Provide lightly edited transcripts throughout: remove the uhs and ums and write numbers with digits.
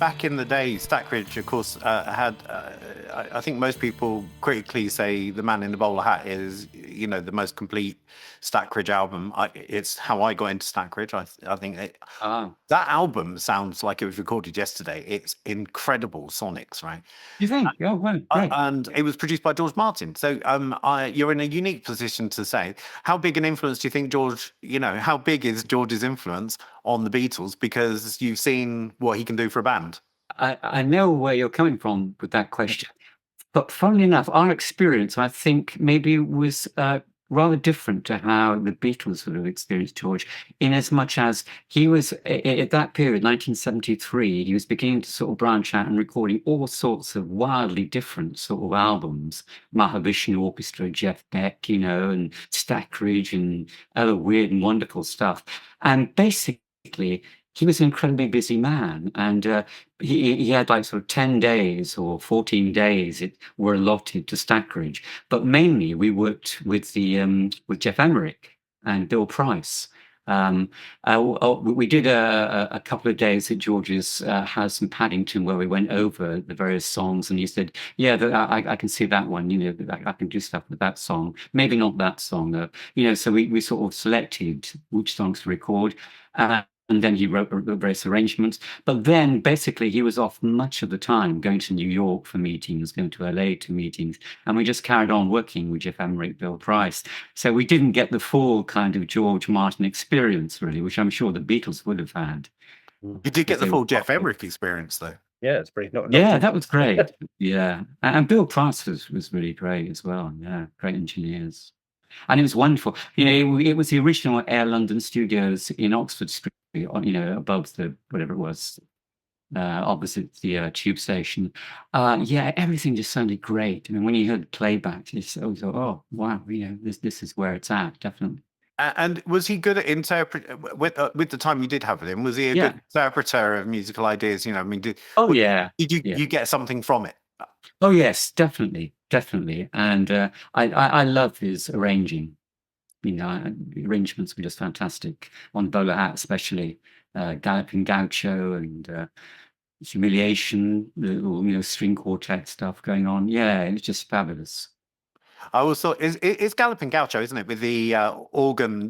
back in the day, Stackridge, of course, had. I think most people critically say "The Man in the Bowler Hat" is, the most complete Stackridge album. It's how I got into Stackridge. I think Ah, that album sounds like it was recorded yesterday. It's incredible sonics, right? you think? Oh, well, great. And it was produced by George Martin. So you're in a unique position to say how big an influence do you think George? How big is George's influence on the Beatles? Because you've seen what he can do for a band. I know where you're coming from with that question. But funnily enough, our experience, I think, maybe was rather different to how the Beatles would have experienced George, in as much as he was, at that period, 1973, he was beginning to sort of branch out and recording all sorts of wildly different sort of albums. Mahavishnu Orchestra, Jeff Beck, and Stackridge and other weird and wonderful stuff. And basically, he was an incredibly busy man, and he had like sort of 10 days or 14 days it were allotted to Stackridge, but mainly we worked with Geoff Emerick and Bill Price. We did a couple of days at George's house in Paddington where we went over the various songs, and he said, "Yeah, I can see that one. I can do stuff with that song. Maybe not that song, though." So we sort of selected which songs to record. And then he wrote the various arrangements. But then basically he was off much of the time, going to New York for meetings, going to LA to meetings. And we just carried on working with Geoff Emerick, Bill Price. So we didn't get the full kind of George Martin experience, really, which I'm sure the Beatles would have had. You did get the full Geoff Emerick experience, though. Yeah, it's pretty. Yeah, that was great. Yeah. And Bill Price was really great as well. Yeah, great engineers. And it was wonderful. It was the original Air London Studios in Oxford Street, above the whatever it was, opposite the tube station. Yeah, everything just sounded great. I mean, when you heard playback, you just always thought, "Oh, wow, this is where it's at, definitely." And was he good at with the time you did have with him? Was he a good interpreter of musical ideas? I mean, did you get something from it? Oh yes, definitely, and I love his arranging. The arrangements were just fantastic on Bowler Hat, especially Galloping Gaucho and Humiliation, the string quartet stuff going on. Yeah, it was just fabulous. I always thought it's Galloping Gaucho, isn't it, with the organ,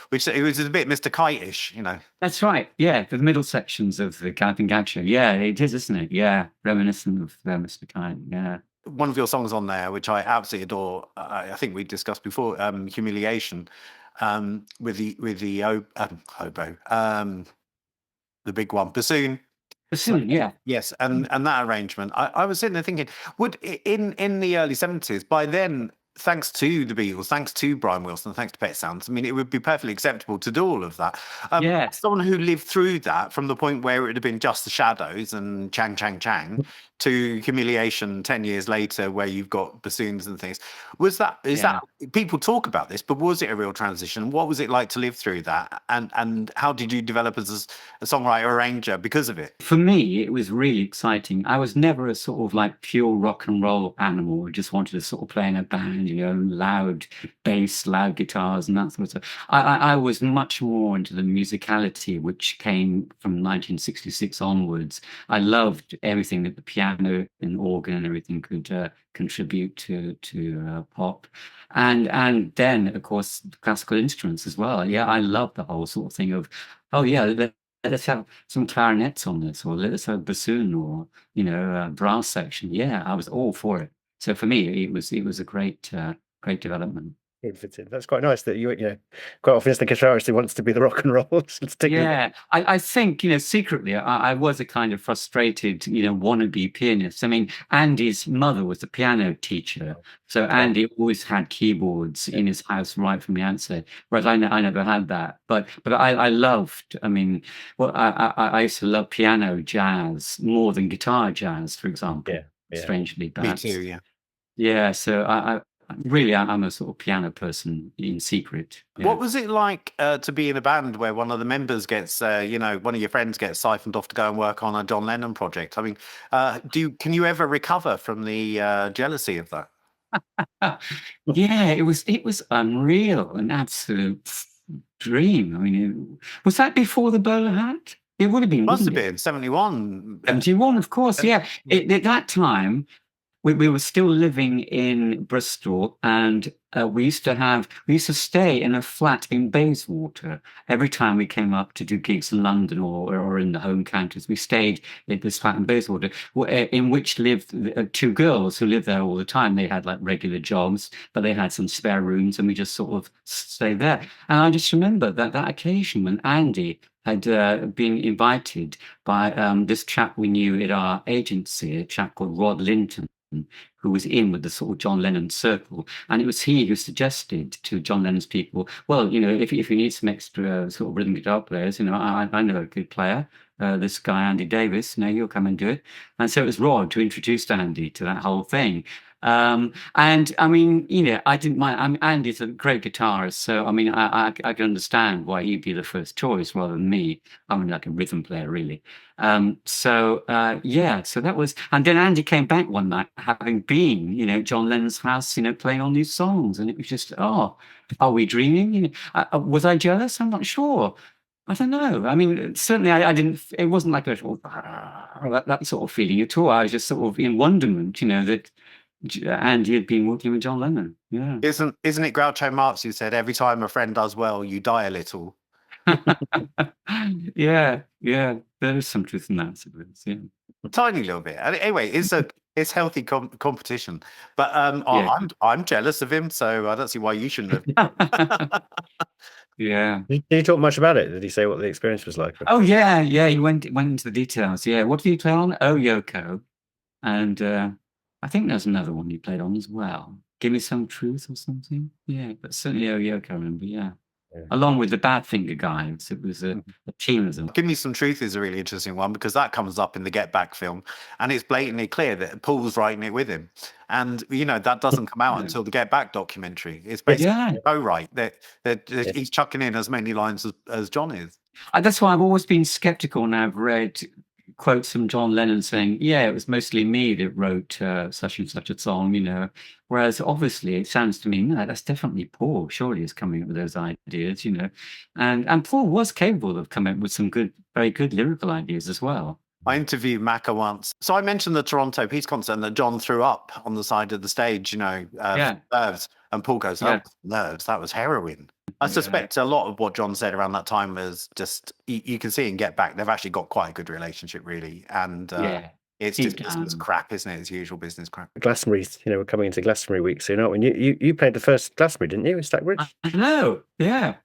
which it was a bit Mr. Kite-ish, That's right. Yeah, the middle sections of the Galloping Gaucho. Yeah, it is, isn't it? Yeah, reminiscent of Mr. Kite. Yeah. One of your songs on there, which I absolutely adore, I think we discussed before, Humiliation, with the hobo, the big one, bassoon. Bassoon, yeah. Yes, and that arrangement. I was sitting there thinking, would in the early 70s, by then, thanks to the Beatles, thanks to Brian Wilson, thanks to Pet Sounds, I mean, it would be perfectly acceptable to do all of that. Yes. Someone who lived through that from the point where it would have been just the Shadows and Chang Chang Chang to Humiliation 10 years later, where you've got bassoons and things. Is that people talk about this, but was it a real transition? What was it like to live through that? And how did you develop as a songwriter arranger because of it? For me, it was really exciting. I was never a sort of like pure rock and roll animal. I just wanted to sort of play in a band, loud bass, loud guitars, and that sort of stuff. I was much more into the musicality, which came from 1966 onwards. I loved everything that the piano and organ and everything could contribute to pop, and then of course classical instruments as well. Yeah, I love the whole sort of thing of, oh yeah, let's have some clarinets on this, or let's have bassoon, or brass section. Yeah, I was all for it. So for me, it was a great development. That's quite nice that you quite often it's the guitarist who wants to be the rock and roll. Yeah, I think secretly I was a kind of frustrated wannabe pianist. I mean, Andy's mother was a piano teacher, so Andy always had keyboards in his house right from the outset, whereas I never had that. But I loved. I mean, I used to love piano jazz more than guitar jazz, for example. Yeah. Strangely, perhaps. Me too. Yeah. Yeah, so I'm a sort of piano person in secret. Yeah. What was it like to be in a band where one of the members gets, one of your friends gets siphoned off to go and work on a John Lennon project? I mean, can you ever recover from the jealousy of that? Yeah, it was unreal, an absolute dream. I mean, was that before the bowler hat? It would have been, Must have wouldn't it? been 71. 71, of course, yeah. At that time, we were still living in Bristol, and we used to stay in a flat in Bayswater. Every time we came up to do gigs in London or in the home counties, we stayed in this flat in Bayswater, in which lived two girls who lived there all the time. They had like regular jobs, but they had some spare rooms, and we just sort of stayed there. And I just remember that occasion when Andy had been invited by this chap we knew at our agency, a chap called Rod Linton, who was in with the sort of John Lennon circle. And it was he who suggested to John Lennon's people, well, if you need some extra sort of rhythm guitar players, I know a good player, this guy, Andy Davis, he'll come and do it. And so it was Rod who introduced Andy to that whole thing. And I mean, I didn't mind. I mean, Andy's a great guitarist, so I mean, I can understand why he'd be the first choice rather than me. I mean, like a rhythm player, really. So that was, and then Andy came back one night, having been, John Lennon's house, playing on these songs, and it was just, oh, are we dreaming? Was I jealous? I'm not sure. I don't know. I mean, certainly I didn't. It wasn't like that sort of feeling at all. I was just sort of in wonderment, that Andy had been working with John Lennon. Yeah. Isn't it Groucho Marx who said, every time a friend does well, you die a little? Yeah. There is some truth in that, I suppose. Yeah. A tiny little bit. Anyway, it's healthy competition. But Yeah. I'm jealous of him, so I don't see why you shouldn't have. Yeah. Did you talk much about it? Did he say what the experience was like? Oh yeah. He went into the details. Yeah. What did he play on? Oh, Yoko. And I think there's another one he played on as well. Give Me Some Truth or something. Yeah, but certainly Oh Yoko, I remember, yeah. Along with the Badfinger guys. It was a team of them. Give Me Some Truth is a really interesting one because that comes up in the Get Back film, and it's blatantly clear that Paul's writing it with him. And that doesn't come out until the Get Back documentary. It's basically right that he's chucking in as many lines as John is. That's why I've always been skeptical, and I've read quotes from John Lennon saying, yeah, it was mostly me that wrote such and such a song, whereas obviously it sounds to me, no, that's definitely Paul. Surely he's coming up with those ideas, and Paul was capable of coming up with some very good lyrical ideas as well. I interviewed Macca once. So I mentioned the Toronto Peace concert that John threw up on the side of the stage, nerves. And Paul goes, oh, nerves, that was heroin. I suspect a lot of what John said around that time was just, you can see in Get Back, they've actually got quite a good relationship, really. And it's just business crap, isn't it? It's usual business crap. Glastonbury, we're coming into Glastonbury week soon, aren't we? You played the first Glastonbury, didn't you, in Stackridge? I know, yeah.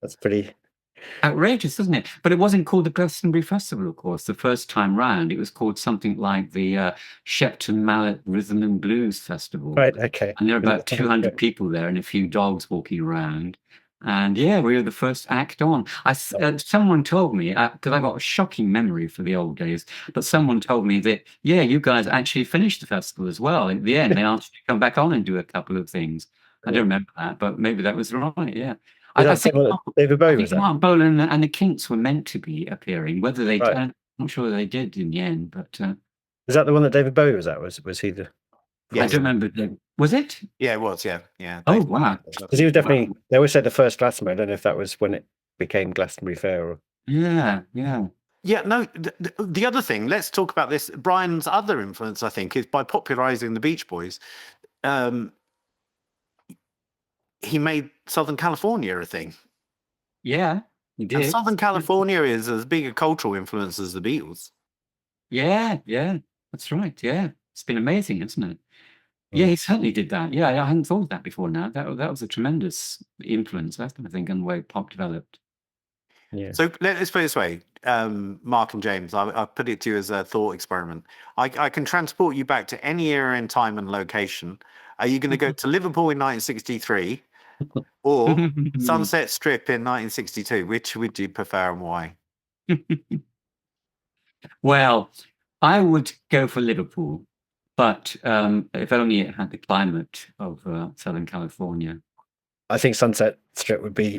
That's pretty outrageous, isn't it? But it wasn't called the Glastonbury Festival, of course. The first time round, it was called something like the Shepton Mallet Rhythm and Blues Festival. Right, okay. And there are about 200 people there and a few dogs walking around. And we were the first act on. Someone told me, because I got a shocking memory for the old days, but someone told me that, you guys actually finished the festival as well. At the end, they asked you to come back on and do a couple of things. I don't remember that, but maybe that was right, yeah. I think David Bowie was Mark Bolan and the Kinks were meant to be appearing. Whether they I'm not sure they did in the end, but is that the one that David Bowie was at? Was he the? I don't remember. Was it? Yeah, it was. Yeah. Oh wow! Because he was definitely. They always said the first Glastonbury. I don't know if that was when it became Glastonbury Fair. Or... Yeah. No. The other thing. Let's talk about this. Brian's other influence, I think, is by popularising the Beach Boys. He made Southern California a thing. Yeah, he did. And Southern California is as big a cultural influence as the Beatles. Yeah, that's right. Yeah, it's been amazing, isn't it? Yeah, he certainly did that. Yeah, I hadn't thought of that before. Now that was a tremendous influence, I think, on the way pop developed. Yeah. So let's put it this way, Mark and James. I put it to you as a thought experiment. I can transport you back to any era in time and location. Are you going to go to Liverpool in 1963 or Sunset Strip in 1962? Which would you prefer and why? Well, I would go for Liverpool, but if only it had the climate of Southern California. I think Sunset Strip would be,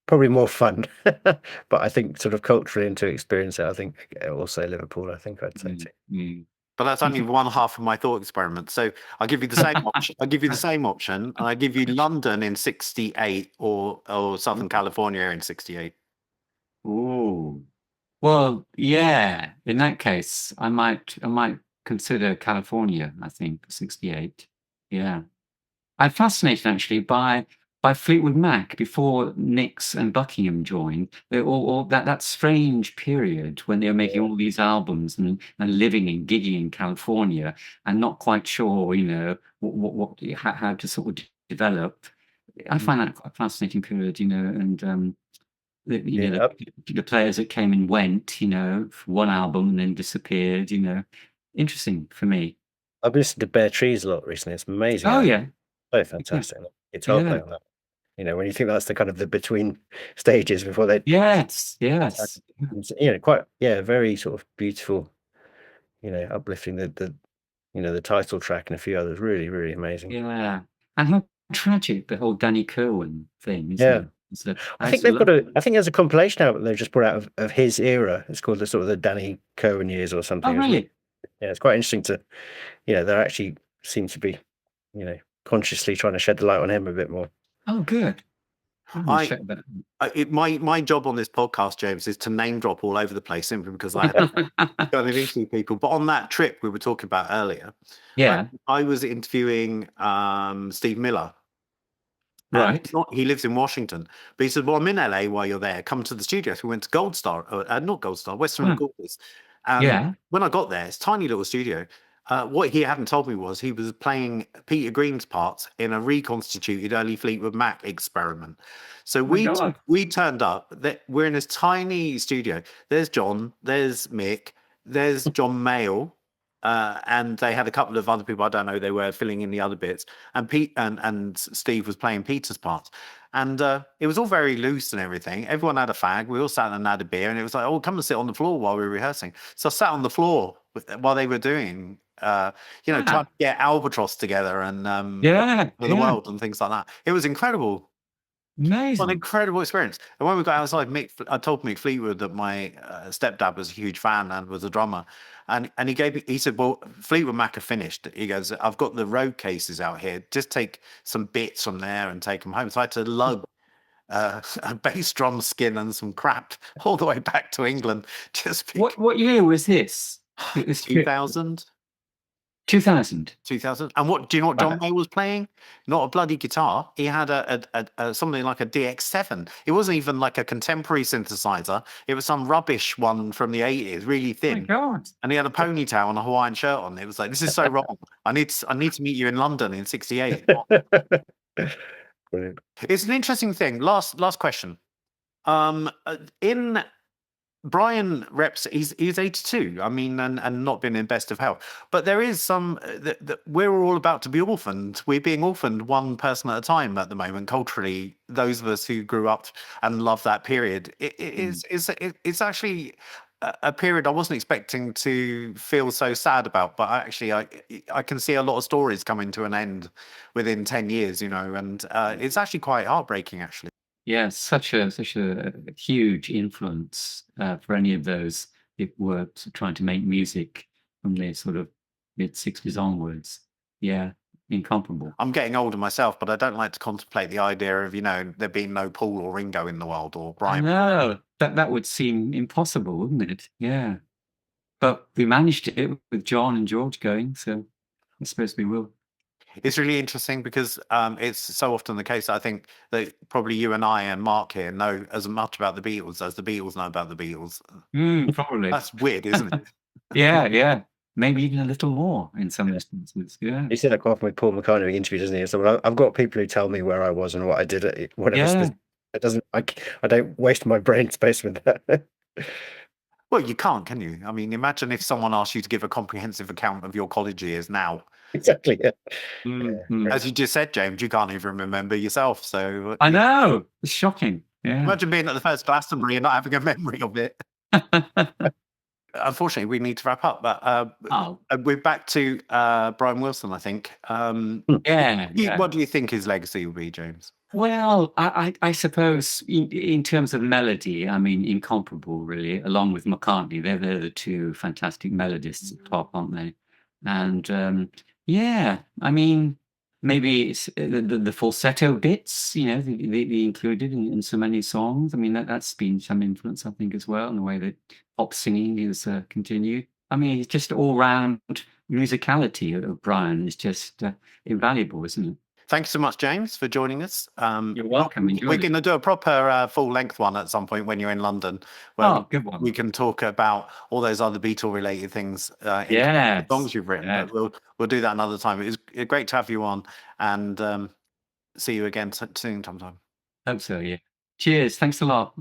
probably more fun. But I think sort of culturally and to experience it, I think also Liverpool, I'd say too. But that's only one half of my thought experiment. So I'll give you the same option. And I give you London in 68 or Southern California in 68. Ooh. Well, yeah. In that case, I might consider California. I think 68. Yeah, I'm fascinated actually by Fleetwood Mac before Nicks and Buckingham joined. All that strange period when they were making all these albums and living and gigging in California and not quite sure, how to sort of develop. I find that quite a fascinating period, and Yeah, the players that came and went, for one album and then disappeared, interesting for me. I've listened to Bare Trees a lot recently. It's amazing. Oh yeah, So yeah, fantastic. Guitar yeah. playing on that. When you think that's the kind of the between stages before they, Yes. quite, very sort of beautiful, uplifting the title track and a few others. Really, really amazing. Yeah. And how tragic the whole Danny Kerwin thing, isn't Yeah. it? So I think I think there's a compilation album they've just brought out of his era. It's called the sort of the Danny Cohen years or something. Oh, really? Yeah, it's quite interesting to, they actually seem to be, consciously trying to shed the light on him a bit more. Oh, good. My job on this podcast, James, is to name drop all over the place simply because I have kind of interview people. But on that trip we were talking about earlier, Yeah. I was interviewing Steve Miller. Right. He lives in Washington, but he said, "Well, I'm in LA while you're there. Come to the studio." So we went to Gold Star, not Gold Star, Western Recorders. Yeah. When I got there, it's a tiny little studio. What he hadn't told me was he was playing Peter Green's parts in a reconstituted early Fleetwood Mac experiment. So we turned up. We're in this tiny studio. There's John. There's Mick. There's John Mayall. And they had a couple of other people, I don't know, they were filling in the other bits. And Pete and Steve was playing Peter's part. And it was all very loose and everything. Everyone had a fag. We all sat and had a beer. And it was like, oh, come and sit on the floor while we were rehearsing. So I sat on the floor while they were doing, trying to get Albatross together and for the world and things like that. It was incredible. Amazing. What an incredible experience. And when we got outside, I told Mick Fleetwood that my stepdad was a huge fan and was a drummer. And he said, well, Fleetwood Mac are finished. He goes, I've got the road cases out here. Just take some bits from there and take them home. So I had to lug a bass drum skin and some crap all the way back to England. What year was this? It was 2000. 2000. 2000. And what do you know what John May was playing? Not a bloody guitar. He had a something like a DX7. It wasn't even like a contemporary synthesizer. It was some rubbish one from the 80s, really thin. Oh my God. And he had a ponytail and a Hawaiian shirt on. It was like, this is so wrong. I need to meet you in London in 68. Brilliant. It's an interesting thing. Last question. In Brian reps, he's 82. I mean, and not been in best of health. But there is some that we're all about to be orphaned. We're being orphaned one person at a time at the moment. Culturally, those of us who grew up and love that period, it's actually a period I wasn't expecting to feel so sad about. But I can see a lot of stories coming to an end within 10 years, and it's actually quite heartbreaking, actually. Yeah, such a huge influence for any of those that were trying to make music from the sort of mid-60s onwards. Yeah, incomparable. I'm getting older myself, but I don't like to contemplate the idea of, there being no Paul or Ringo in the world or Brian. No, that would seem impossible, wouldn't it? Yeah. But we managed it with John and George going, so I suppose we will. It's really interesting because it's so often the case. I think that probably you and I and Mark here know as much about the Beatles as the Beatles know about the Beatles. Probably. That's weird, isn't it? Yeah. Maybe even a little more in some instances. Yeah. You see that quite often with Paul McCartney interviews, doesn't he? So I've got people who tell me where I was and what I did at whatever. Yeah. It doesn't. I don't waste my brain space with that. Well, you can't, can you? I mean, imagine if someone asked you to give a comprehensive account of your college years now. Exactly. Yeah. As you just said, James, you can't even remember yourself. So I know, it's shocking. Yeah. Imagine being at the first Glastonbury and not having a memory of it. Unfortunately, we need to wrap up, but we're back to Brian Wilson, I think. Yeah. What do you think his legacy will be, James? Well, I suppose in terms of melody, I mean, incomparable, really, along with McCartney. They're the two fantastic melodists at top, aren't they? And I mean, maybe it's the falsetto bits, the included in so many songs. I mean, that's been some influence, I think, as well, in the way that pop singing is continued. I mean, it's just all round musicality of Brian is just invaluable, isn't it? Thanks so much, James, for joining us. You're welcome. We're going to do a proper full-length one at some point when you're in London, where good one. we can talk about all those other Beatle-related things in Yes. the songs you've written. Yes. But we'll do that another time. It was great to have you on, and see you again soon, Tom. Hope so, yeah. Cheers. Thanks a lot.